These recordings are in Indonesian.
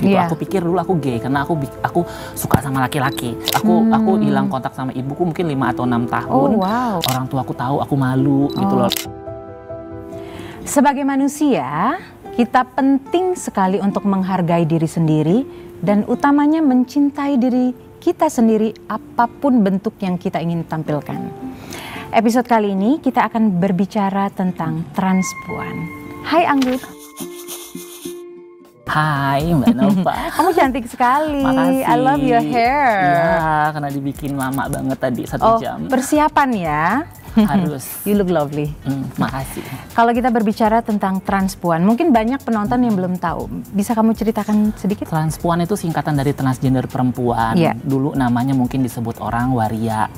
gitu. Aku pikir dulu aku gay karena aku suka sama laki-laki. Aku hilang kontak sama ibuku mungkin 5 atau 6 tahun. Orang tua aku tahu aku malu gitu loh. Sebagai manusia, kita penting sekali untuk menghargai diri sendiri dan utamanya mencintai diri kita sendiri apapun bentuk yang kita ingin tampilkan. Episode kali ini kita akan berbicara tentang transpuan. Hai Anggut. Hai Mbak Nova. Kamu cantik sekali. Makasih. I love your hair. Iya, karena dibikin lama banget tadi 1 jam. Persiapan ya. Harus. You look lovely. Makasih. Kalau kita berbicara tentang transpuan, mungkin banyak penonton yang belum tahu. Bisa kamu ceritakan sedikit? Transpuan itu singkatan dari transgender perempuan. Dulu namanya mungkin disebut orang waria.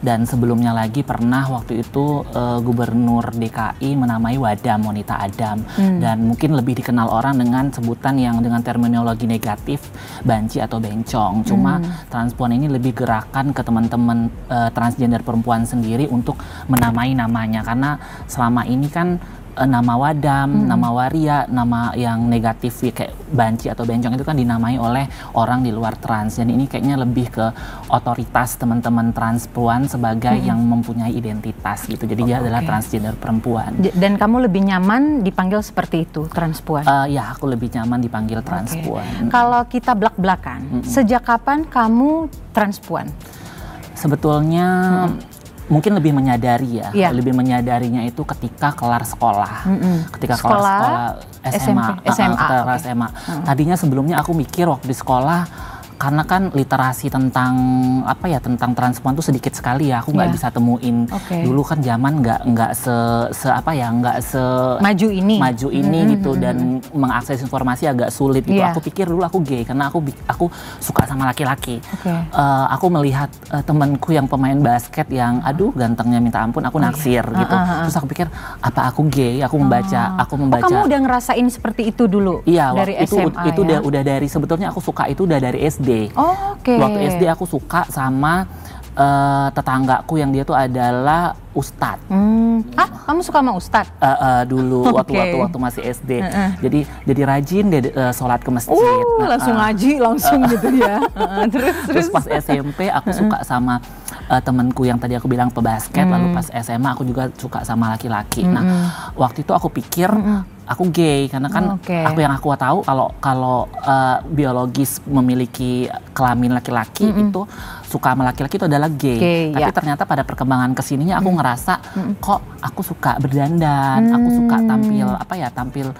Dan sebelumnya lagi pernah waktu itu Gubernur DKI menamai Wadam, Monita Adam. Dan mungkin lebih dikenal orang dengan sebutan yang dengan terminologi negatif, banci atau bencong. Cuma transpuan ini lebih gerakan ke teman-teman transgender perempuan sendiri untuk menamai namanya, karena selama ini kan nama wadam, nama waria, nama yang negatif kayak banci atau bencong itu kan dinamai oleh orang di luar trans. Dan ini kayaknya lebih ke otoritas teman-teman transpuan sebagai yang mempunyai identitas gitu. Jadi dia adalah transgender perempuan. Dan kamu lebih nyaman dipanggil seperti itu, transpuan? Ya, aku lebih nyaman dipanggil transpuan. Kalau kita belak-belakan, sejak kapan kamu transpuan? Sebetulnya mungkin lebih menyadari ya, lebih menyadarinya itu ketika kelar sekolah, ketika kelar sekolah SMA. Tadinya sebelumnya aku mikir waktu di sekolah, karena kan literasi tentang apa ya, tentang transpuan tuh sedikit sekali ya, aku nggak bisa temuin. Dulu kan zaman nggak se maju ini gitu, dan mengakses informasi agak sulit gitu. Aku pikir dulu aku gay karena aku suka sama laki-laki. Aku melihat temanku yang pemain basket yang aduh gantengnya minta ampun, aku naksir gitu. Terus aku pikir apa aku gay? Aku membaca. Kamu udah ngerasain seperti itu dulu? Iya, dari SMA itu udah dari, sebetulnya aku suka itu udah dari SD. Waktu SD aku suka sama tetanggaku yang dia tuh adalah ustadz. Kamu suka sama ustadz? Dulu waktu masih SD. Jadi rajin dia sholat ke masjid. Langsung ngaji langsung gitu ya. Terus pas SMP aku suka sama temanku yang tadi aku bilang pebasket. Lalu pas SMA aku juga suka sama laki-laki. Nah, waktu itu aku pikir aku gay karena kan aku tahu kalau biologis memiliki kelamin laki-laki itu suka sama laki-laki itu adalah gay. Tapi ternyata pada perkembangan kesininya aku ngerasa kok aku suka berdandan, aku suka tampil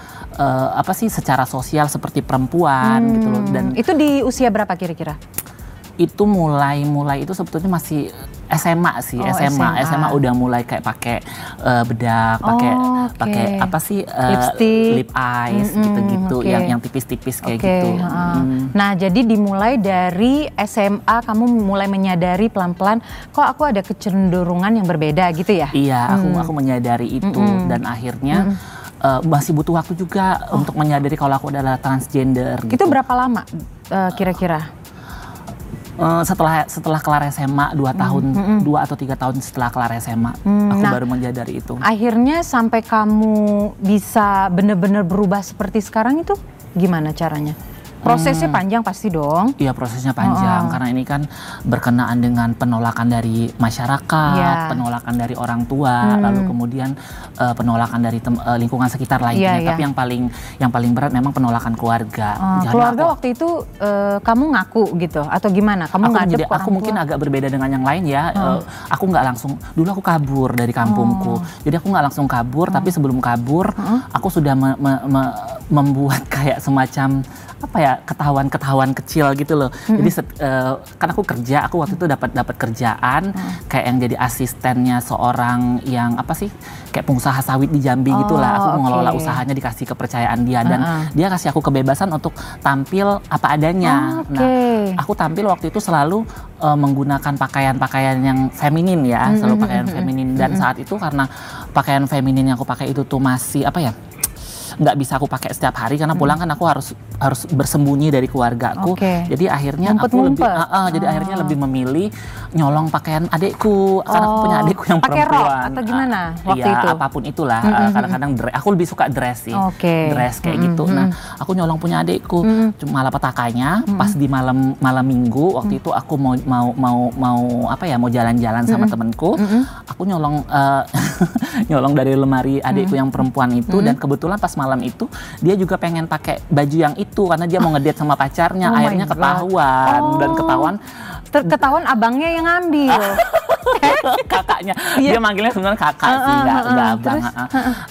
secara sosial seperti perempuan gitu loh. Dan itu di usia berapa kira-kira? Itu mulai itu sebetulnya masih SMA sih. SMA udah mulai kayak pakai bedak, pakai lip eyes gitu-gitu, yang tipis-tipis kayak gitu. Nah, jadi dimulai dari SMA kamu mulai menyadari pelan-pelan kok aku ada kecenderungan yang berbeda gitu ya? Iya, aku menyadari itu dan akhirnya masih butuh waktu juga untuk menyadari kalau aku adalah transgender. Itu berapa lama kira-kira? Setelah kelar SMA 2 atau 3 tahun setelah kelar SMA aku baru menyadari itu. Akhirnya sampai kamu bisa benar-benar berubah seperti sekarang itu gimana caranya? Prosesnya panjang pasti dong. Iya, prosesnya panjang karena ini kan berkenaan dengan penolakan dari masyarakat, penolakan dari orang tua, lalu kemudian penolakan dari lingkungan sekitar lainnya. Tapi yang paling berat memang penolakan keluarga. Keluarga waktu itu kamu ngaku gitu atau gimana? Kamu ngadep aku mungkin agak berbeda dengan yang lain ya. Aku nggak langsung, dulu aku kabur dari kampungku. Jadi aku nggak langsung kabur, tapi sebelum kabur aku sudah membuat kayak semacam ketahuan kecil gitu loh. Jadi kan aku waktu itu dapat kerjaan kayak yang jadi asistennya seorang yang kayak pengusaha sawit di Jambi gitulah. Aku mengelola usahanya, dikasih kepercayaan dia dan dia kasih aku kebebasan untuk tampil apa adanya. Nah, aku tampil waktu itu selalu menggunakan pakaian-pakaian yang feminin ya, selalu pakaian feminin. Dan saat itu karena pakaian feminin yang aku pakai itu tuh masih nggak bisa aku pakai setiap hari karena pulang kan aku harus bersembunyi dari keluargaku. Jadi akhirnya aku lebih jadi akhirnya lebih memilih nyolong pakaian adikku karena aku punya adikku yang perempuan. Pakai rok atau gimana waktu itu? Apapun itulah. Kadang-kadang aku lebih suka dress sih. Dress kayak gitu. Nah, aku nyolong punya adikku. Cuma malapetakannya pas di malam minggu waktu itu aku mau apa ya, mau jalan-jalan sama temenku. Aku nyolong nyolong dari lemari adikku yang perempuan itu, dan kebetulan pas malam itu dia juga pengen pakai baju yang itu karena dia mau ngedate sama pacarnya. Akhirnya ketahuan dan ketahuan abangnya yang ngambil. Kakaknya, dia manggilnya sebenarnya kakak sih, nggak abang.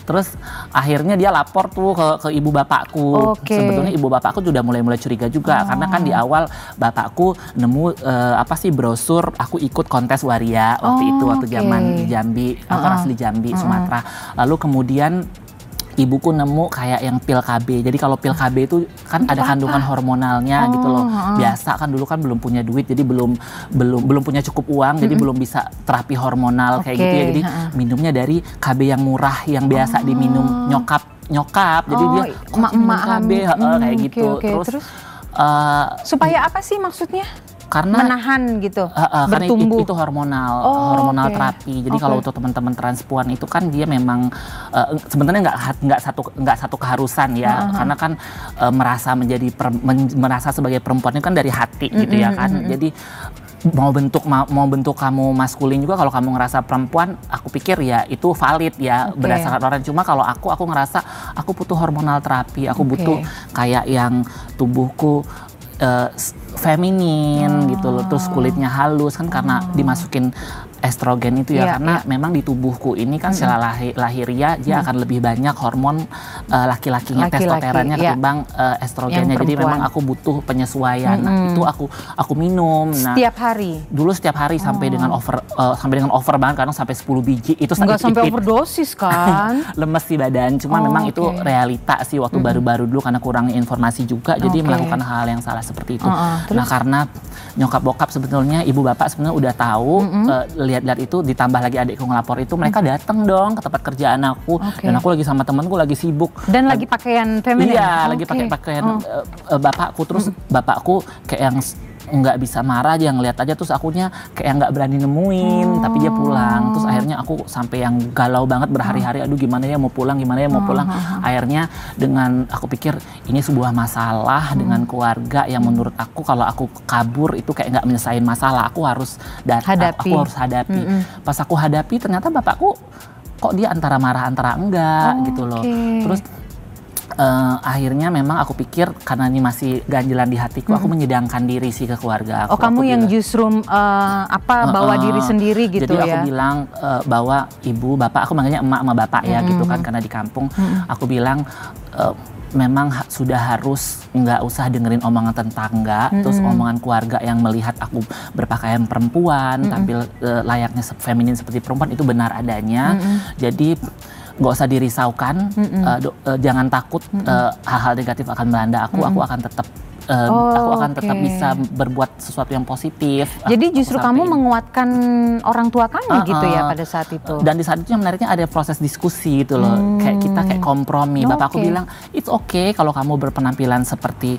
Terus akhirnya dia lapor tuh ke ibu bapakku. Sebetulnya ibu bapakku sudah mulai curiga juga karena kan di awal bapakku nemu brosur aku ikut kontes waria waktu itu, waktu zaman di Jambi, aku asli Jambi, Sumatera. Lalu kemudian ibuku nemu kayak yang pil KB. Jadi kalau pil KB itu kan ada kandungan hormonalnya gitu loh. Biasa kan dulu kan belum punya duit, jadi belum punya cukup uang, jadi belum bisa terapi hormonal kayak gitu ya. Jadi minumnya dari KB yang murah yang biasa diminum nyokap. Jadi dia emak-emak KB kayak gitu. Terus supaya apa sih maksudnya? Karena menahan gitu, bertumbuh. Karena itu hormonal terapi. Jadi kalau untuk teman-teman transpuan itu kan dia memang sebenarnya nggak satu keharusan ya, karena kan merasa sebagai perempuan itu kan dari hati gitu ya kan. Jadi mau bentuk kamu maskulin juga, kalau kamu ngerasa perempuan, aku pikir ya itu valid ya berdasarkan orang. Cuma kalau aku ngerasa aku butuh hormonal terapi, aku butuh kayak yang tubuhku feminin gitu loh, terus kulitnya halus kan karena dimasukin estrogen itu ya, karena memang di tubuhku ini kan secara lahiriah dia akan lebih banyak hormon laki-lakinya, testosteronnya ketimbang estrogennya. Jadi memang aku butuh penyesuaian. Nah, itu aku minum. Nah, setiap hari. Dulu setiap hari sampai dengan over banget, kadang sampai 10 biji. Itu nggak sampai overdosis kan? Lemes di badan. Cuma memang itu realita sih waktu baru-baru dulu karena kurang informasi juga. Jadi melakukan hal yang salah seperti itu. Nah, karena nyokap bokap sebetulnya, ibu bapak sebenarnya udah tahu, lihat itu, ditambah lagi adikku ngelapor itu, mereka datang dong ke tempat kerjaan aku, dan aku lagi sama temanku lagi sibuk dan lagi pakaian feminin. Iya, lagi pakai pakaian bapakku. Terus bapakku kayak yang nggak bisa marah aja, ngeliat aja, terus akunya kayak nggak berani nemuin, tapi dia pulang. Terus akhirnya aku sampai yang galau banget berhari-hari, aduh gimana ya mau pulang. Akhirnya dengan aku pikir ini sebuah masalah dengan keluarga yang menurut aku kalau aku kabur itu kayak nggak menyelesaikan masalah, aku harus aku harus hadapi. Pas aku hadapi ternyata bapakku kok dia antara marah antara enggak gitu loh. Terus akhirnya memang aku pikir karena ini masih ganjilan di hatiku, aku menyedangkan diri sih ke keluarga aku. Kamu yang justru bawa diri sendiri gitu. Jadi aku bilang bahwa ibu, bapak, aku manggilnya emak sama bapak ya gitu kan karena di kampung. Aku bilang memang sudah harus nggak usah dengerin omongan tetangga, terus omongan keluarga yang melihat aku berpakaian perempuan, tampil layaknya feminin seperti perempuan, itu benar adanya. Jadi nggak usah dirisaukan, jangan takut hal-hal negatif akan melanda aku akan tetap aku akan tetap bisa berbuat sesuatu yang positif. Jadi justru kamu menguatkan orang tua kamu gitu ya pada saat itu. Dan di saat itu yang menariknya ada proses diskusi gitu loh. Kayak kita kayak kompromi. Bapakku bilang, it's okay kalau kamu berpenampilan seperti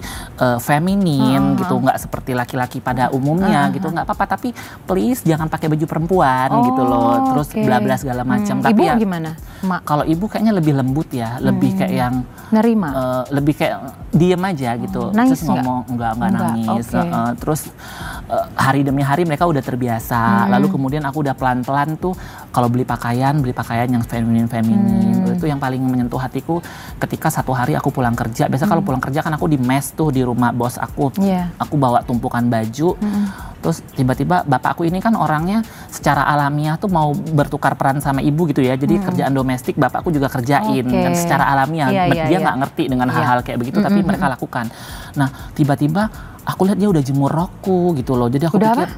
feminin gitu, nggak seperti laki-laki pada umumnya gitu, nggak apa-apa. Tapi please jangan pakai baju perempuan gitu loh. Terus bla bla segala macam. Tapi ibu ya, gimana? Kalau ibu kayaknya lebih lembut ya, lebih kayak yang nerima, lebih kayak diem aja gitu. Nangis terus ngomong enggak nangis. Terus hari demi hari mereka udah terbiasa. Lalu kemudian aku udah pelan-pelan tuh kalau beli pakaian yang feminin. Itu yang paling menyentuh hatiku ketika satu hari aku pulang kerja. Biasa kalau pulang kerja kan aku di mes tuh di rumah bos aku. Aku bawa tumpukan baju. Terus tiba-tiba bapakku ini kan orangnya secara alamiah tuh mau bertukar peran sama ibu gitu ya. Jadi kerjaan domestik bapakku juga kerjain kan secara alamiah. Dia nggak ngerti dengan hal-hal kayak begitu, tapi mereka lakukan. Nah, tiba-tiba aku lihat dia udah jemur rokku gitu loh. Jadi aku pikir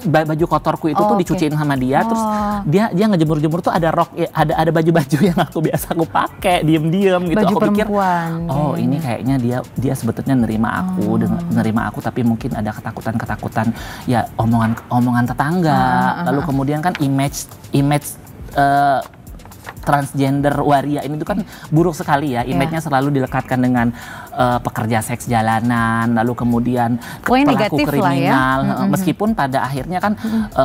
baju kotorku itu tuh dicuciin sama dia, terus dia ngejemur-jemur tuh ada rok, ada baju-baju yang aku biasa aku pakai diem-diem gitu. Baju aku pikir perempuan, ini kayaknya dia sebetulnya nerima aku, tapi mungkin ada ketakutan ya omongan tetangga. Lalu kemudian kan image transgender waria ini tuh kan buruk sekali ya, image-nya selalu dilekatkan dengan pekerja seks jalanan, lalu kemudian pelaku kriminal, meskipun pada akhirnya kan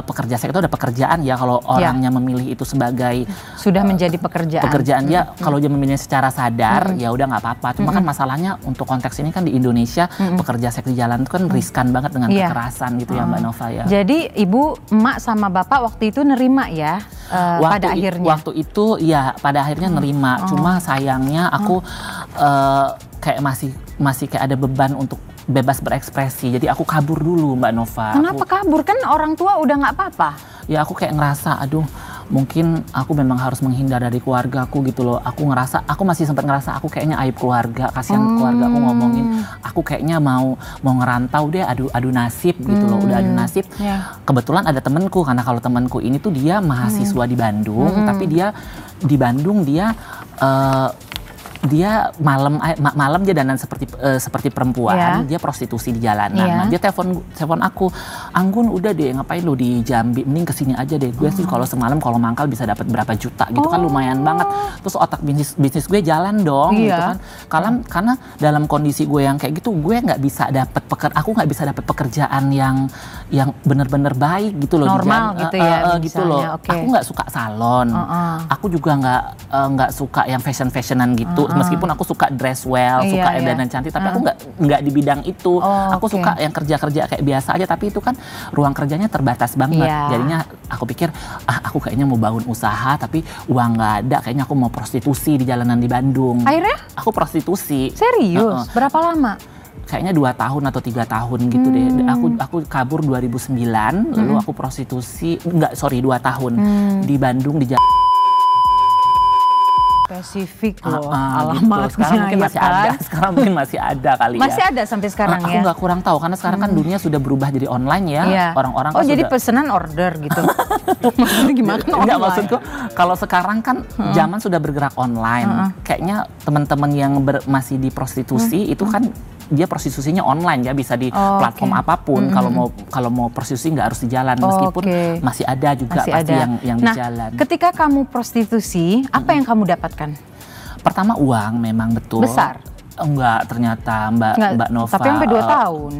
pekerja seks itu ada pekerjaan ya, kalau orangnya memilih itu sebagai sudah menjadi pekerjaan dia, kalau dia memilih secara sadar ya udah nggak apa-apa. Cuma kan masalahnya untuk konteks ini kan di Indonesia pekerja seks di jalan itu kan riskan banget dengan kekerasan gitu ya Mbak Nova ya. Jadi ibu, emak sama bapak waktu itu nerima ya pada akhirnya? Waktu itu ya pada akhirnya nerima, cuma sayangnya aku kayak masih kayak ada beban untuk bebas berekspresi, jadi aku kabur dulu Mbak Nova. Kenapa kabur? Kan orang tua udah nggak apa-apa. Ya aku kayak ngerasa, aduh mungkin aku memang harus menghindar dari keluargaku gitu loh. Aku masih sempat ngerasa aku kayaknya aib keluarga, kasihan keluarga aku ngomongin, aku kayaknya mau ngerantau deh, adu nasib gitu loh, udah adu nasib. Kebetulan ada temenku, karena kalau temenku ini tuh dia mahasiswa di Bandung, tapi dia di Bandung dia malam dia dandan seperti perempuan, dia prostitusi di jalanan. Nah, dia telepon aku, Anggun udah deh ngapain lu di Jambi, mending kesini aja deh. Gue sih kalau semalam kalau mangkal bisa dapat berapa juta gitu kan, lumayan banget. Terus otak bisnis gue jalan dong gitu kan. Karena dalam kondisi gue yang kayak gitu, gue nggak bisa dapat pekerjaan yang benar-benar baik gitu loh. Normal gitu ya. Gitu loh. Aku nggak suka salon. Aku juga nggak suka yang fashionan gitu. Meskipun aku suka dress well, suka dandan cantik, tapi aku nggak di bidang itu. Aku suka yang kerja kayak biasa aja, tapi itu kan ruang kerjanya terbatas banget. Jadinya aku pikir, aku kayaknya mau bangun usaha, tapi uang nggak ada. Kayaknya aku mau prostitusi di jalanan di Bandung. Akhirnya? Aku prostitusi. Serius? Berapa lama? Kayaknya 2 tahun atau 3 tahun gitu deh. Aku kabur 2009, lalu aku prostitusi, 2 tahun di Bandung di spesifik loh alamatnya. Gitu. Sekarang mungkin masih ada, sekarang mungkin masih ada kali ya. Masih ada sampai sekarang ya? Aku nggak kurang tahu, karena sekarang kan dunia sudah berubah jadi online ya. Orang-orang kan jadi pesanan order gitu. Maksudnya gimana online? Enggak, maksudku kalau sekarang kan zaman sudah bergerak online. Kayaknya teman-teman yang masih di prostitusi itu kan dia prostitusinya online ya, bisa di platform apapun. Kalau mau prostitusi nggak harus di jalan, meskipun masih ada juga pasti yang di jalan. Ketika kamu prostitusi, apa yang kamu dapatkan? Pertama uang, memang betul. Besar? Enggak, ternyata Mbak Nova. Tapi sampai 2 tahun.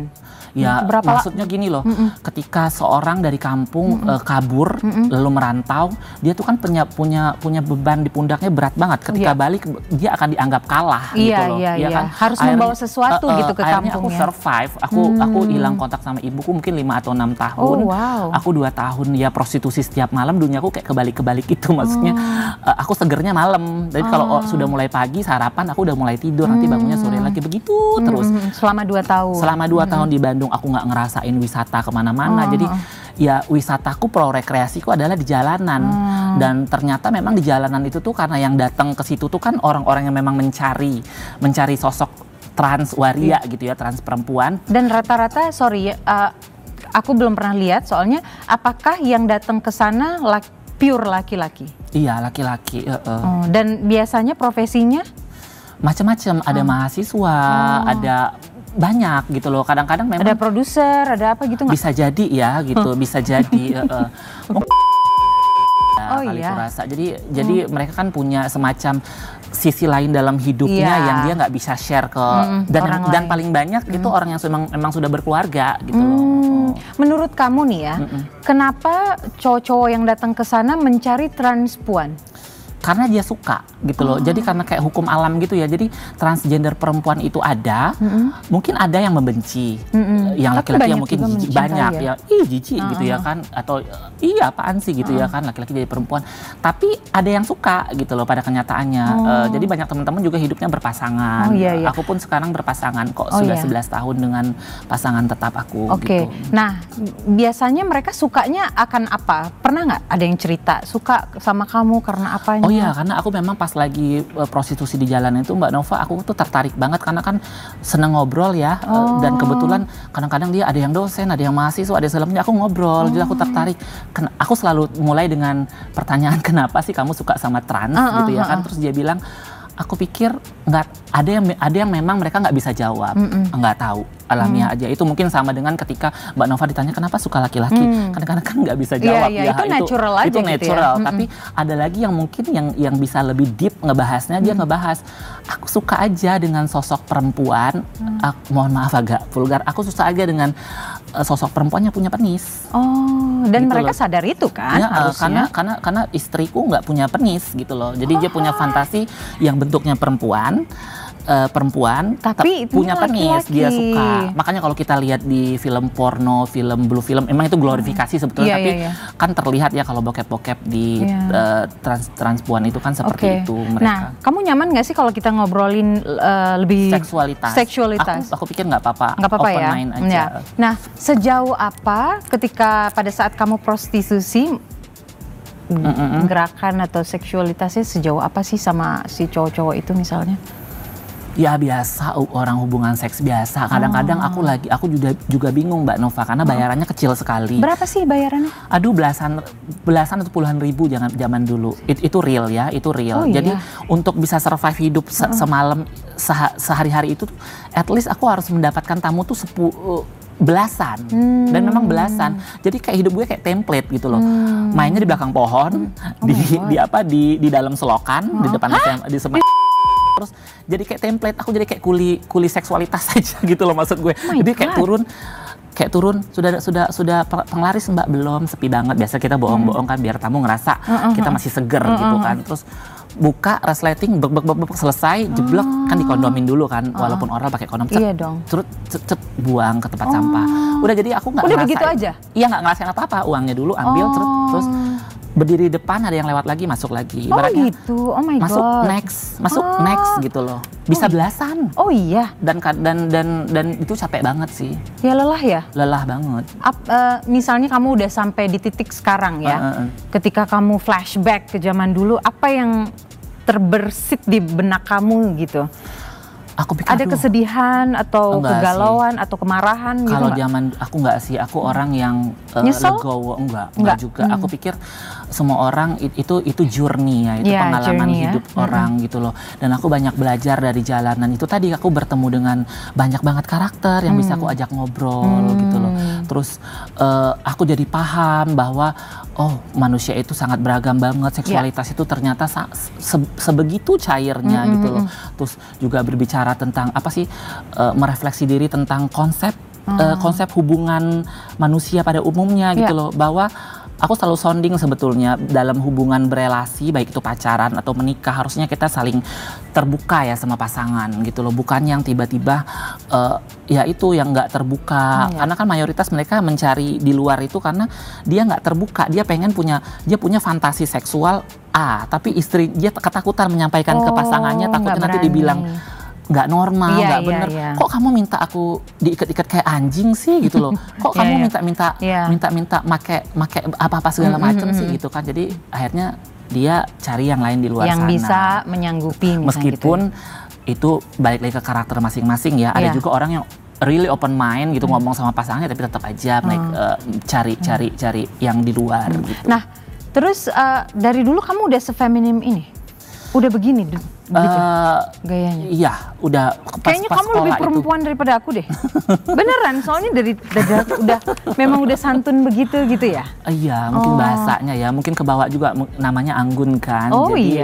Ya, maksudnya gini loh, ketika seorang dari kampung kabur lalu merantau, dia tuh kan punya beban di pundaknya berat banget. Ketika balik dia akan dianggap kalah gitu loh. Iya kan? Harus membawa sesuatu gitu ke kampungnya. Aku survive, aku hilang kontak sama ibuku mungkin 5 atau 6 tahun. Aku 2 tahun ya prostitusi setiap malam, duniaku kayak kebalik-kebalik gitu. Maksudnya aku segernya malam. Jadi kalau sudah mulai pagi sarapan, aku udah mulai tidur, nanti bangunnya sore lagi, begitu terus. Selama 2 tahun? Selama 2 tahun di Bandung. Aku nggak ngerasain wisata kemana-mana, jadi ya wisataku pro rekreasiku adalah di jalanan. Dan ternyata memang di jalanan itu tuh karena yang datang ke situ tuh kan orang-orang yang memang mencari sosok trans waria gitu ya, trans perempuan. Dan rata-rata, aku belum pernah lihat soalnya, apakah yang datang ke sana pure laki-laki? Iya, laki-laki. Dan biasanya profesinya? Macam-macam, ada mahasiswa, ada banyak gitu loh. Kadang-kadang memang ada produser, ada apa gitu nggak? Bisa jadi ya gitu, bisa jadi. Kali kurasa. Jadi mereka kan punya semacam sisi lain dalam hidupnya yang dia nggak bisa share ke dan paling banyak itu orang yang memang sudah berkeluarga gitu loh. Menurut kamu nih ya, kenapa cowok-cowok yang datang ke sana mencari transpuan? Karena dia suka gitu loh. Jadi karena kayak hukum alam gitu ya. Jadi transgender perempuan itu ada, mungkin ada yang membenci. Yang laki-laki yang mungkin jijik, banyak ya. Jijik gitu ya kan, atau iya apaan sih gitu ya kan, laki-laki jadi perempuan. Tapi ada yang suka gitu loh pada kenyataannya. Jadi banyak teman-teman juga hidupnya berpasangan. Aku pun sekarang berpasangan kok, sudah 11 tahun dengan pasangan tetap aku gitu. Nah, biasanya mereka sukanya akan apa? Pernah nggak ada yang cerita suka sama kamu karena apanya? Oh iya, karena aku memang pas lagi prostitusi di jalan itu Mbak Nova, aku tuh tertarik banget karena kan seneng ngobrol ya. Dan kebetulan kadang-kadang dia ada yang dosen, ada yang mahasiswa, ada yang aku ngobrol. Jadi aku tertarik. Aku selalu mulai dengan pertanyaan, kenapa sih kamu suka sama trans gitu ya kan. Terus dia bilang, aku pikir nggak ada yang memang mereka nggak bisa jawab, nggak tahu. alamiah aja. Itu mungkin sama dengan ketika Mbak Nova ditanya kenapa suka laki-laki, kadang-kadang kan nggak bisa jawab ya. Itu natural aja itu gitu natural. ya. Tapi ada lagi yang mungkin yang bisa lebih deep ngebahasnya. Dia ngebahas, aku suka aja dengan sosok perempuan. Mohon maaf agak vulgar. Aku suka aja dengan sosok perempuan yang punya penis. Oh, dan gitu mereka loh. sadar itu kan? Ya, harusnya. karena istriku nggak punya penis gitu loh. Jadi dia punya fantasi yang bentuknya perempuan. Tapi punya penis, dia suka. Makanya kalau kita lihat di film porno, film blue film, emang itu glorifikasi sebetulnya, tapi kan terlihat ya kalau bokep-bokep di transpuan itu kan seperti itu mereka. Nah, kamu nyaman nggak sih kalau kita ngobrolin lebih seksualitas? Aku pikir nggak apa-apa. Nggak apa-apa open ya. mind aja. Ya. Nah, sejauh apa ketika pada saat kamu prostitusi gerakan atau seksualitasnya sejauh apa sih sama si cowok-cowok itu misalnya? Ya biasa, orang hubungan seks biasa. Kadang-kadang aku juga bingung Mbak Nova karena bayarannya kecil sekali. Berapa sih bayarannya? Aduh belasan atau puluhan ribu zaman dulu. Itu real ya, itu real. Jadi untuk bisa survive hidup semalam sehari-hari itu, at least aku harus mendapatkan tamu tuh belasan dan memang belasan. Jadi kayak hidup gue kayak template gitu loh. Mainnya di belakang pohon, di dalam selokan, di depan di terus jadi kayak template, aku jadi kayak kuli seksualitas aja gitu loh maksud gue. Jadi kayak turun sudah penglaris Mbak, belum, sepi banget. Biasa kita bohong-bohong kan biar tamu ngerasa kita masih seger gitu kan. Terus buka resleting, selesai, jeblok kan dikondomin dulu kan, walaupun oral pakai kondom. Iya dong. Terus buang ke tempat sampah. Udah, jadi aku nggak ngerasain. Begitu aja? Iya, nggak ngerasain apa-apa. Uangnya dulu ambil, terus berdiri depan, ada yang lewat lagi, masuk lagi. Ibaratnya gitu. Oh my masuk God. masuk next gitu loh. Bisa belasan. Oh iya. Dan itu capek banget sih. Ya lelah ya? Lelah banget. Misalnya kamu udah sampai di titik sekarang ya. Ketika kamu flashback ke zaman dulu, apa yang terbersit di benak kamu gitu? Aku pikir ada kesedihan atau kegalauan sih, atau kemarahan gitu? Kalau zaman aku nggak sih, aku orang yang legowo, enggak juga. Aku pikir semua orang itu journey ya, itu pengalaman hidup orang gitu loh. Dan aku banyak belajar dari jalanan itu tadi. Aku bertemu dengan banyak banget karakter yang bisa aku ajak ngobrol gitu loh. Terus aku jadi paham bahwa manusia itu sangat beragam banget. Seksualitas itu ternyata sebegitu cairnya gitu loh. Terus juga berbicara tentang apa sih, merefleksi diri tentang konsep hubungan manusia pada umumnya gitu loh, bahwa aku selalu sounding sebetulnya dalam hubungan berelasi, baik itu pacaran atau menikah, harusnya kita saling terbuka ya sama pasangan gitu loh, bukan yang tiba-tiba ya itu yang nggak terbuka. Karena kan mayoritas mereka mencari di luar itu karena dia nggak terbuka, dia punya fantasi seksual tapi istri dia ketakutan menyampaikan ke pasangannya, takutnya nanti dibilang nggak normal, nggak bener. Kok kamu minta aku diikat-ikat kayak anjing sih gitu loh? Kok kamu minta make apa-apa segala macam sih gitu kan? Jadi akhirnya dia cari yang lain di luar yang sana. Yang bisa menyanggupi. Meskipun gitu itu balik lagi ke karakter masing-masing ya. Ada juga orang yang really open mind gitu, ngomong sama pasangannya tapi tetap aja cari yang di luar gitu. Nah, terus dari dulu kamu udah sefeminim ini? Udah begini gayanya? Iya, udah kayaknya kamu lebih perempuan daripada aku deh. Beneran, soalnya dari memang udah santun begitu gitu ya? Iya, mungkin bahasanya ya, mungkin kebawa juga namanya Anggun kan. Jadi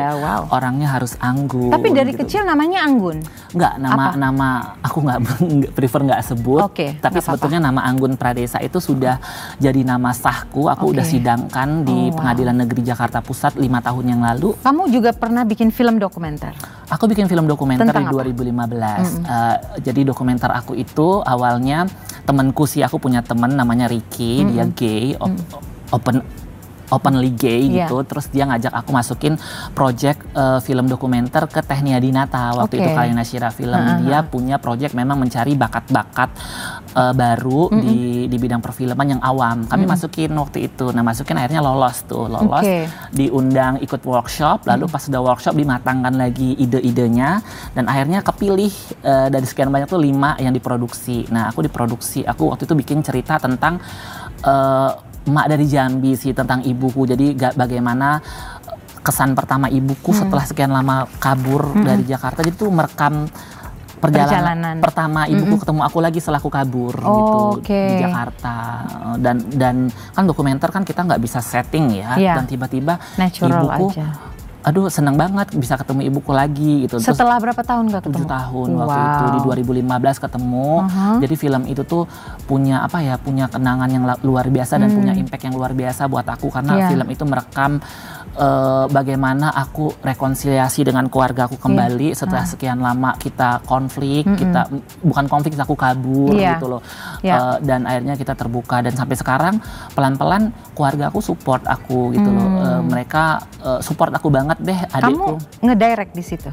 orangnya harus anggun. Tapi dari gitu. kecil namanya Anggun? Enggak, nama aku nggak prefer nggak sebut. Tapi sebetulnya nama Anggun Pradesa itu sudah jadi nama sahku. Aku udah sidangkan di Pengadilan Negeri Jakarta Pusat 5 tahun yang lalu. Kamu juga pernah bikin film dokumenter? Aku bikin film dokumenter di 2015. Jadi dokumenter aku itu awalnya temanku sih, aku punya teman namanya Ricky, dia gay, openly gay gitu. Terus dia ngajak aku masukin project film dokumenter ke Technia Dinata. Waktu itu Kalina Shira Film. Dia punya project memang mencari bakat-bakat baru di bidang perfilman yang awam. Kami masukin waktu itu. Nah, masukin akhirnya lolos. Diundang ikut workshop, lalu pas sudah workshop dimatangkan lagi ide-idenya dan akhirnya kepilih dari sekian banyak tuh 5 yang diproduksi. Nah, aku waktu itu bikin cerita tentang emak dari Jambi sih, tentang ibuku. Jadi bagaimana kesan pertama ibuku setelah sekian lama kabur dari Jakarta. Jadi tuh merekam perjalanan pertama ibuku ketemu aku lagi setelah aku kabur gitu di Jakarta. Dan kan dokumenter kan kita nggak bisa setting ya, dan tiba-tiba ibuku aja. Aduh seneng banget bisa ketemu ibuku lagi gitu. Setelah berapa tahun gak ketemu? 7 tahun waktu itu, di 2015 ketemu. Jadi film itu tuh punya punya kenangan yang luar biasa dan punya impact yang luar biasa buat aku, karena film itu merekam bagaimana aku rekonsiliasi dengan keluarga aku kembali setelah sekian lama kita konflik, kita bukan konflik, aku kabur gitu loh. Dan akhirnya kita terbuka, dan sampai sekarang pelan-pelan keluarga aku support aku gitu loh. Mereka support aku banget deh, adikku. Kamu ngedirect di situ?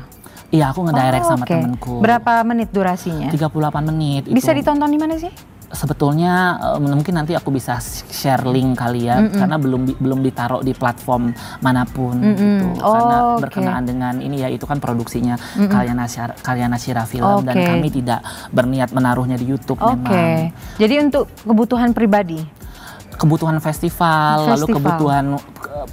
Iya, aku ngedirect sama temenku. Berapa menit durasinya? 38 menit. Bisa ditonton di mana sih? Sebetulnya mungkin nanti aku bisa share link kali ya, karena belum ditaruh di platform manapun gitu. Karena berkenaan dengan ini ya, itu kan produksinya Karya Nasyira Film, dan kami tidak berniat menaruhnya di YouTube memang. Jadi untuk kebutuhan pribadi? Kebutuhan festival, lalu kebutuhan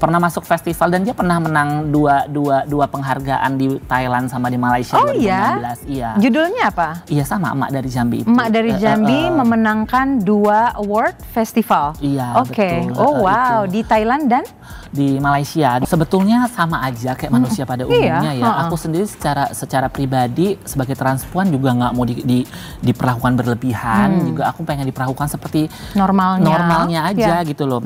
pernah masuk festival, dan dia pernah menang dua penghargaan di Thailand sama di Malaysia 2016. Iya. Judulnya apa? Iya, sama Emak dari Jambi itu. Emak dari Jambi memenangkan 2 award festival. Iya, betul. Oh wow, di Thailand dan di Malaysia. Sebetulnya sama aja kayak manusia pada umumnya ya. Aku sendiri secara pribadi sebagai transpuan juga nggak mau diperlakukan berlebihan. Juga aku pengen diperlakukan seperti normalnya aja gitu loh.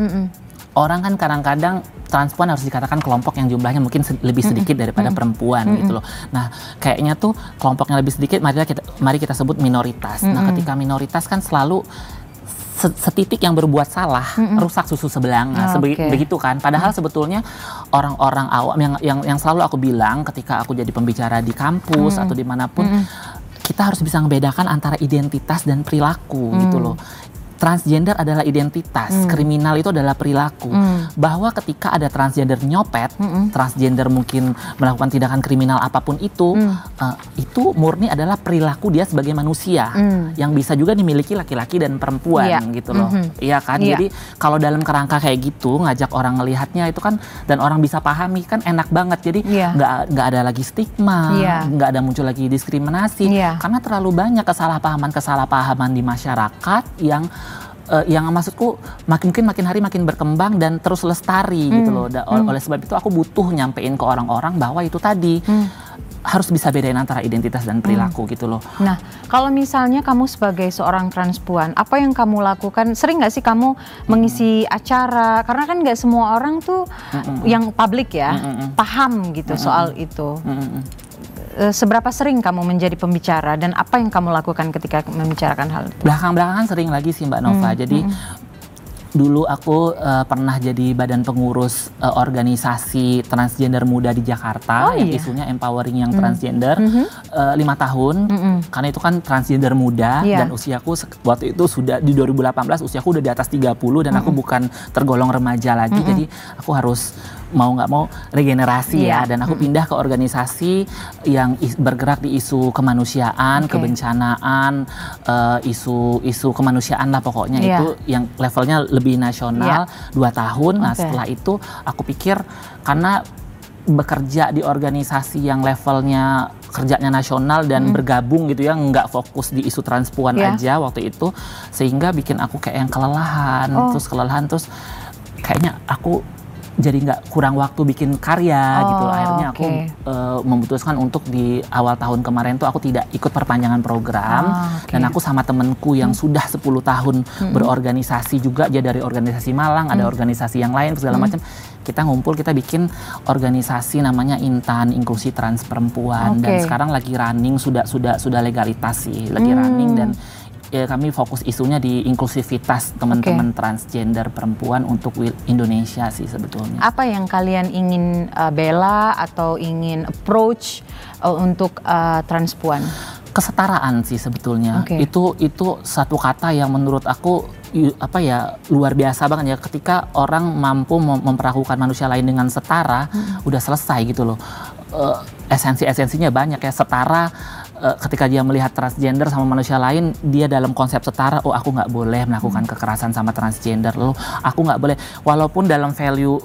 Orang kan kadang-kadang transpuan harus dikatakan kelompok yang jumlahnya mungkin lebih sedikit daripada perempuan gitu loh. Nah, kayaknya tuh kelompok yang lebih sedikit mari kita sebut minoritas. Nah, ketika minoritas kan selalu setitik yang berbuat salah rusak susu sebelang, begitu kan. Padahal sebetulnya orang-orang awam yang selalu aku bilang ketika aku jadi pembicara di kampus atau dimanapun, kita harus bisa membedakan antara identitas dan perilaku gitu loh. Transgender adalah identitas, kriminal itu adalah perilaku. Bahwa ketika ada transgender nyopet, transgender mungkin melakukan tindakan kriminal apapun itu murni adalah perilaku dia sebagai manusia yang bisa juga dimiliki laki-laki dan perempuan gitu loh. Iya kan? Jadi kalau dalam kerangka kayak gitu ngajak orang ngelihatnya itu kan, dan orang bisa pahami kan enak banget. Jadi nggak ada lagi stigma, nggak ada muncul lagi diskriminasi, karena terlalu banyak kesalahpahaman di masyarakat yang maksudku makin hari makin berkembang dan terus lestari gitu loh. Oleh sebab itu aku butuh nyampein ke orang-orang bahwa itu tadi harus bisa bedain antara identitas dan perilaku gitu loh. Nah, kalau misalnya kamu sebagai seorang transpuan, apa yang kamu lakukan? Sering nggak sih kamu mengisi acara? Karena kan nggak semua orang tuh yang publik ya paham gitu soal itu. Seberapa sering kamu menjadi pembicara, dan apa yang kamu lakukan ketika membicarakan hal itu? Belakangan sering lagi sih Mbak Nova. Jadi dulu aku pernah jadi badan pengurus organisasi transgender muda di Jakarta yang isunya empowering yang transgender 5 tahun, karena itu kan transgender muda dan usiaku waktu itu sudah di 2018 usiaku udah di atas 30 dan aku bukan tergolong remaja lagi, jadi aku harus mau nggak mau regenerasi ya, dan aku pindah ke organisasi yang bergerak di isu kemanusiaan, kebencanaan, isu kemanusiaan lah pokoknya. Itu yang levelnya lebih nasional 2 tahun. Nah setelah itu aku pikir karena bekerja di organisasi yang levelnya kerjanya nasional dan bergabung gitu ya, nggak fokus di isu transpuan aja waktu itu, sehingga bikin aku kayak yang kelelahan, terus kayaknya aku jadi nggak kurang waktu bikin karya gitu. Akhirnya aku memutuskan untuk di awal tahun kemarin tuh aku tidak ikut perpanjangan program, dan aku sama temenku yang sudah 10 tahun berorganisasi juga, dia dari organisasi Malang, ada organisasi yang lain segala macam, kita ngumpul, kita bikin organisasi namanya Intan Inklusi Trans Perempuan, dan sekarang lagi running, sudah legalitas sih, lagi running, dan ya kami fokus isunya di inklusivitas teman-teman transgender perempuan untuk Indonesia sih sebetulnya. Apa yang kalian ingin bela atau ingin approach untuk transpuan? Kesetaraan sih sebetulnya. Itu satu kata yang menurut aku luar biasa banget ya, ketika orang mampu memperlakukan manusia lain dengan setara, udah selesai gitu loh. Esensinya banyak ya, setara ketika dia melihat transgender sama manusia lain, dia dalam konsep setara, oh aku nggak boleh melakukan kekerasan sama transgender, loh aku nggak boleh, walaupun dalam value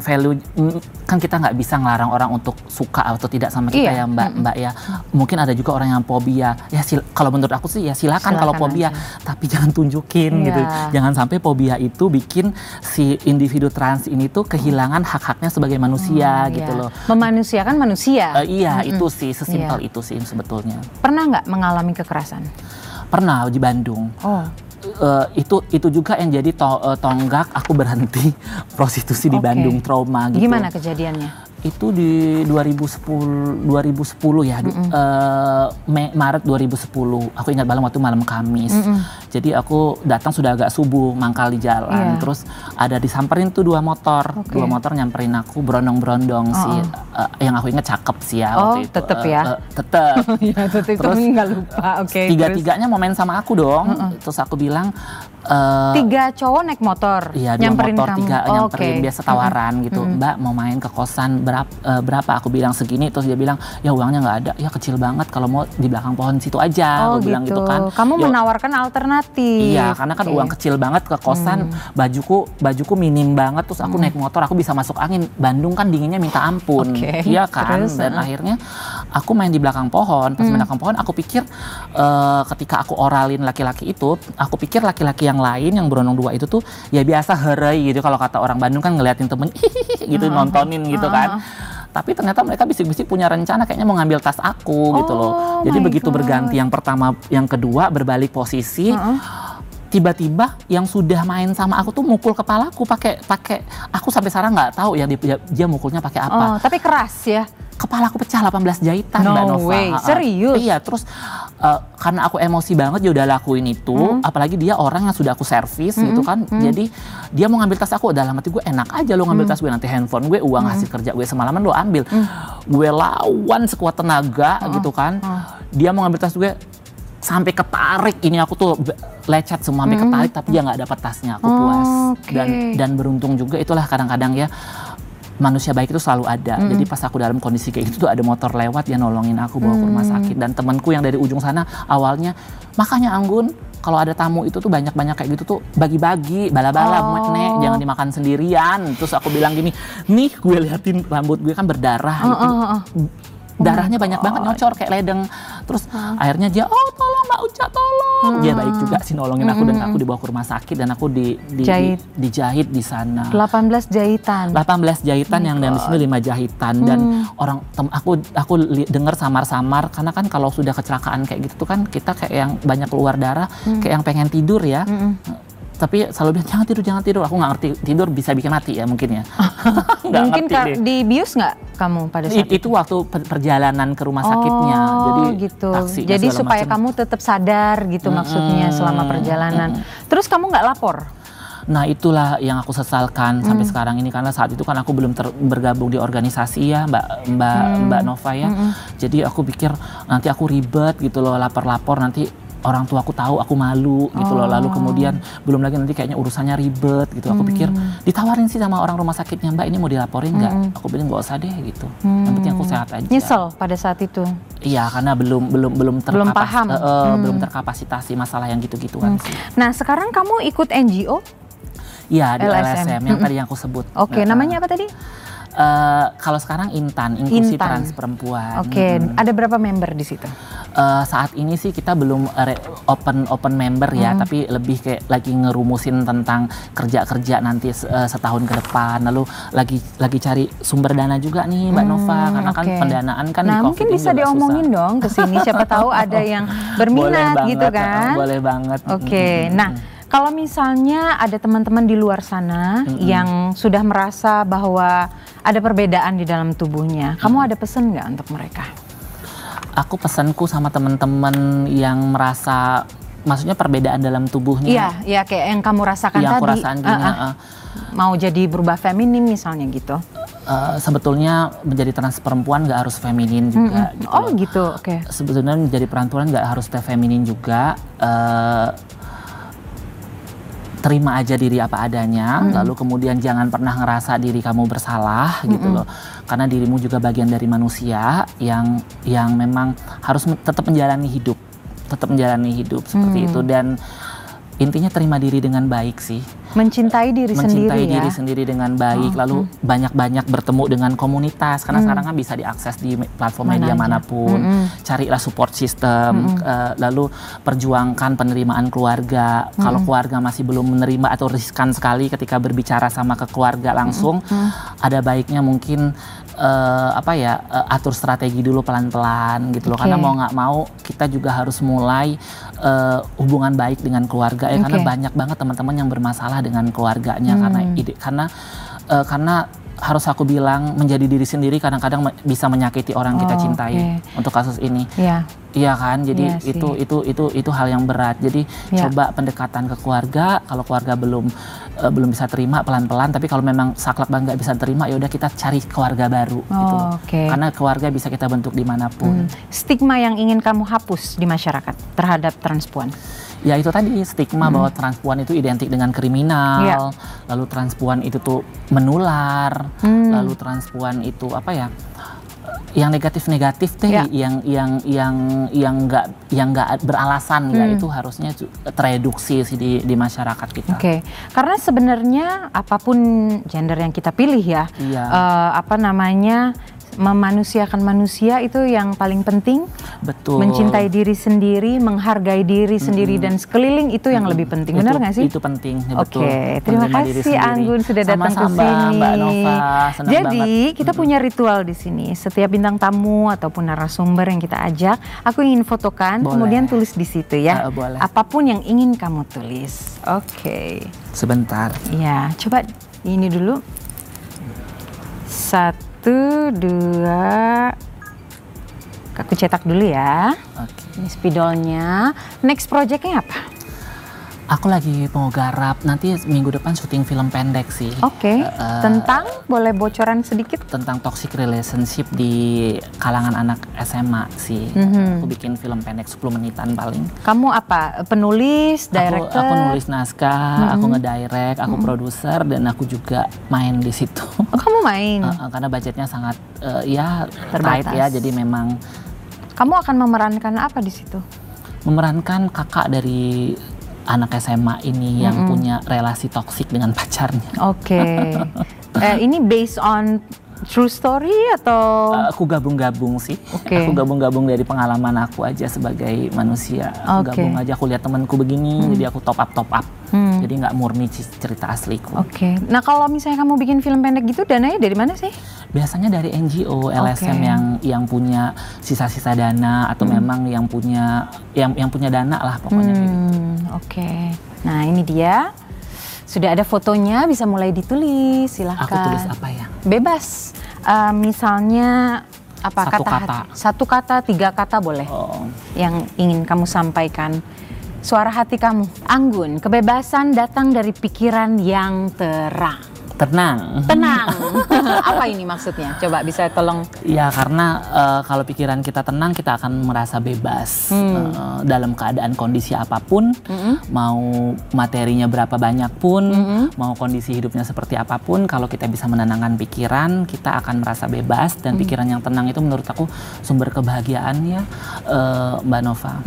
kan kita nggak bisa ngelarang orang untuk suka atau tidak sama kita ya Mbak ya. Mungkin ada juga orang yang fobia, ya kalau menurut aku sih ya silakan kalau fobia, tapi jangan tunjukin gitu, jangan sampai fobia itu bikin si individu trans ini tuh kehilangan hak-haknya sebagai manusia gitu loh. Memanusiakan manusia. Iya itu sih, sesimpel itu sih sebetulnya. Pernah nggak mengalami kekerasan? Pernah di Bandung. Itu juga yang jadi tonggak aku berhenti prostitusi di Bandung, trauma gitu. Gimana kejadiannya? Itu di 2010 ya, Maret 2010. Aku ingat banget waktu malam Kamis. Jadi aku datang sudah agak subuh, mangkal di jalan. Terus ada disamperin tuh dua motor nyamperin aku, berondong-berondong sih. Yang aku ingat cakep sih ya waktu itu. Tetep ya? Tetep. Terus nggak lupa. Tiga-tiganya mau main sama aku dong. Terus aku bilang, 3 cowok naik motor, nyamperin motor, kamu. Nyamperin biasa tawaran gitu. Mbak mau main ke kosan berapa? Aku bilang segini, terus dia bilang ya uangnya nggak ada, ya kecil banget, kalau mau di belakang pohon situ aja. Aku bilang gitu kan. Kamu menawarkan alternatif. Iya, karena kan uang kecil banget ke kosan, bajuku minim banget, terus aku naik motor, aku bisa masuk angin. Bandung kan dinginnya minta ampun, iya kan. Dan akhirnya aku main di belakang pohon. Pas di belakang pohon, aku pikir ketika aku oralin laki-laki itu, aku pikir laki-laki yang lain yang berondong dua itu tuh ya biasa herai gitu, kalau kata orang Bandung kan ngeliatin temen gitu, nontonin gitu kan. Tapi ternyata mereka bisik-bisik punya rencana kayaknya mau ngambil tas aku gitu loh. Jadi begitu berganti yang pertama, yang kedua berbalik posisi, tiba-tiba yang sudah main sama aku tuh mukul kepalaku pakai aku sampai sekarang nggak tahu ya dia mukulnya pakai apa. Tapi keras ya. Kepalaku pecah 18 jahitan, Mbak Nova. Way. Serius? Iya, terus karena aku emosi banget dia udah lakuin itu, apalagi dia orang yang sudah aku servis gitu kan. Jadi dia mau ngambil tas aku, dalam hati gue enak aja lo ngambil tas gue, nanti handphone gue, uang hasil kerja gue semalaman lo ambil. Gue lawan sekuat tenaga gitu kan. Dia mau ngambil tas gue, sampai ketarik, ini aku tuh lecet semua sampai ketarik, tapi dia nggak dapat tasnya. Aku puas. Dan beruntung juga, itulah kadang-kadang ya manusia baik itu selalu ada. Jadi pas aku dalam kondisi kayak gitu tuh ada motor lewat, dia nolongin aku bawa ke rumah sakit. Dan temanku yang dari ujung sana awalnya, makanya Anggun kalau ada tamu itu tuh banyak-banyak kayak gitu tuh bagi-bagi, bala-bala, Nek, jangan dimakan sendirian. Terus aku bilang gini, nih gue liatin rambut gue kan berdarah gitu. Darahnya banyak banget, nyocor kayak ledeng. Terus akhirnya dia, oh tolong Mbak Uca, tolong. Dia baik juga sih nolongin aku, dan aku dibawa ke rumah sakit dan aku dijahit di sana. 18 jahitan. 18 jahitan yang dari sini 5 jahitan. Dan orang aku dengar samar-samar, karena kan kalau sudah kecelakaan kayak gitu tuh kan kita kayak yang banyak keluar darah, kayak yang pengen tidur ya. Tapi selalu bilang jangan tidur. Aku nggak ngerti tidur bisa bikin mati ya mungkin ya. Mungkin dibius nggak kamu pada saat itu? Waktu perjalanan ke rumah sakitnya. Jadi gitu. Jadi supaya kamu tetap sadar gitu maksudnya selama perjalanan. Terus kamu nggak lapor? Nah itulah yang aku sesalkan sampai sekarang ini, karena saat itu kan aku belum bergabung di organisasi ya Mbak Nova ya. Jadi aku pikir nanti aku ribet gitu loh, lapor-lapor nanti orang tua aku tahu, aku malu gitu loh. Lalu kemudian belum lagi nanti kayaknya urusannya ribet gitu. Aku pikir ditawarin sih sama orang rumah sakitnya, Mbak ini mau dilaporin nggak? Aku bilang nggak usah deh gitu. Yang penting aku sehat aja. Nyesel pada saat itu? Iya, karena belum terkapasitasi masalah yang gitu-gituan sih. Nah sekarang kamu ikut NGO? Iya di LSM yang tadi yang aku sebut. Namanya apa tadi? Kalau sekarang Intan, Inklusi Trans Perempuan. Ada berapa member di situ? Saat ini sih kita belum open member ya, tapi lebih kayak lagi ngerumusin tentang kerja nanti setahun ke depan. Lalu lagi cari sumber dana juga nih Mbak Nova, karena kan pendanaan kan di COVID mungkin bisa diomongin susah dong ke sini, siapa tahu ada yang berminat gitu kan? Boleh banget. Nah, kalau misalnya ada teman-teman di luar sana yang sudah merasa bahwa ada perbedaan di dalam tubuhnya, kamu ada pesan nggak untuk mereka? Aku pesanku sama teman-teman yang merasa, maksudnya perbedaan dalam tubuhnya. Iya, kayak yang kamu rasakan yang tadi. Aku rasain gini, mau jadi berubah feminim misalnya gitu. Sebetulnya menjadi trans perempuan nggak harus feminin juga. Gitu. Oke. Sebetulnya menjadi perempuan nggak harus feminin juga. Terima aja diri apa adanya, lalu kemudian jangan pernah ngerasa diri kamu bersalah gitu loh, karena dirimu juga bagian dari manusia yang memang harus tetap menjalani hidup seperti itu, dan intinya terima diri dengan baik sih. Mencintai diri sendiri dengan baik, lalu banyak-banyak bertemu dengan komunitas, karena sekarang kan bisa diakses di platform media manapun. Carilah support system, lalu perjuangkan penerimaan keluarga. Kalau keluarga masih belum menerima atau riskan sekali ketika berbicara sama ke keluarga langsung, ada baiknya mungkin atur strategi dulu pelan-pelan gitu loh. Karena mau nggak mau kita juga harus mulai hubungan baik dengan keluarga ya, karena banyak banget teman-teman yang bermasalah dengan keluarganya karena harus aku bilang, menjadi diri sendiri kadang-kadang bisa menyakiti orang kita cintai. Untuk kasus ini, iya kan, jadi itu hal yang berat. Jadi coba pendekatan ke keluarga. Kalau keluarga belum bisa terima, pelan-pelan. Tapi kalau memang saklek banget nggak bisa terima, ya udah kita cari keluarga baru. Gitu. Karena keluarga bisa kita bentuk dimanapun. Stigma yang ingin kamu hapus di masyarakat terhadap transpuan? Ya itu tadi, stigma bahwa transpuan itu identik dengan kriminal, lalu transpuan itu tuh menular, lalu transpuan itu yang negatif-negatif deh, yang nggak beralasan, itu harusnya tereduksi sih di masyarakat kita. Karena sebenarnya apapun gender yang kita pilih ya, memanusiakan manusia itu yang paling penting. Betul. Mencintai diri sendiri, menghargai diri sendiri dan sekeliling, itu yang lebih penting. Benar nggak sih? Itu penting. Betul. Terima kasih Anggun sudah datang ke sini. Mbak Nova, jadi kita punya ritual di sini. Setiap bintang tamu ataupun narasumber yang kita ajak, aku ingin fotokan, kemudian tulis di situ ya. Boleh. Apapun yang ingin kamu tulis. Sebentar. Ya, coba ini dulu. 1, 2, aku cetak dulu ya. Ini spidolnya. Next projectnya apa? Aku lagi mau garap, nanti minggu depan syuting film pendek sih. Tentang, boleh bocoran sedikit? Tentang toxic relationship di kalangan anak SMA sih. Aku bikin film pendek 10 menitan paling. Kamu apa? Penulis, director? Aku nulis naskah, aku ngedirect, aku produser, dan aku juga main di situ. Kamu main? Karena budgetnya sangat terbatas ya, jadi memang. Kamu akan memerankan apa di situ? Memerankan kakak dari anak SMA ini yang punya relasi toksik dengan pacarnya. Ini based on true story atau? Aku gabung-gabung sih. Aku gabung-gabung dari pengalaman aku aja sebagai manusia. Gabung aja, aku lihat temanku begini, jadi aku top up. Jadi nggak murni cerita asliku. Nah kalau misalnya kamu bikin film pendek gitu, dananya dari mana sih? Biasanya dari NGO, LSM yang punya sisa-sisa dana, atau memang yang punya dana lah pokoknya. Nah ini dia. Sudah ada fotonya, bisa mulai ditulis, silahkan. Aku tulis apa ya? Bebas. Misalnya apa? Satu kata, 3 kata boleh. Yang ingin kamu sampaikan. Suara hati kamu. Anggun, kebebasan datang dari pikiran yang terang. Tenang. Apa ini maksudnya? Coba bisa tolong. Ya karena kalau pikiran kita tenang, kita akan merasa bebas dalam keadaan kondisi apapun, mau materinya berapa banyak pun, mau kondisi hidupnya seperti apapun. Kalau kita bisa menenangkan pikiran, kita akan merasa bebas, dan pikiran yang tenang itu menurut aku sumber kebahagiaan ya, Mbak Nova.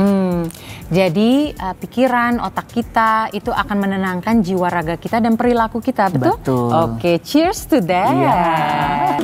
Jadi pikiran, otak kita itu akan menenangkan jiwa raga kita dan perilaku kita, betul? Betul. Cheers to that.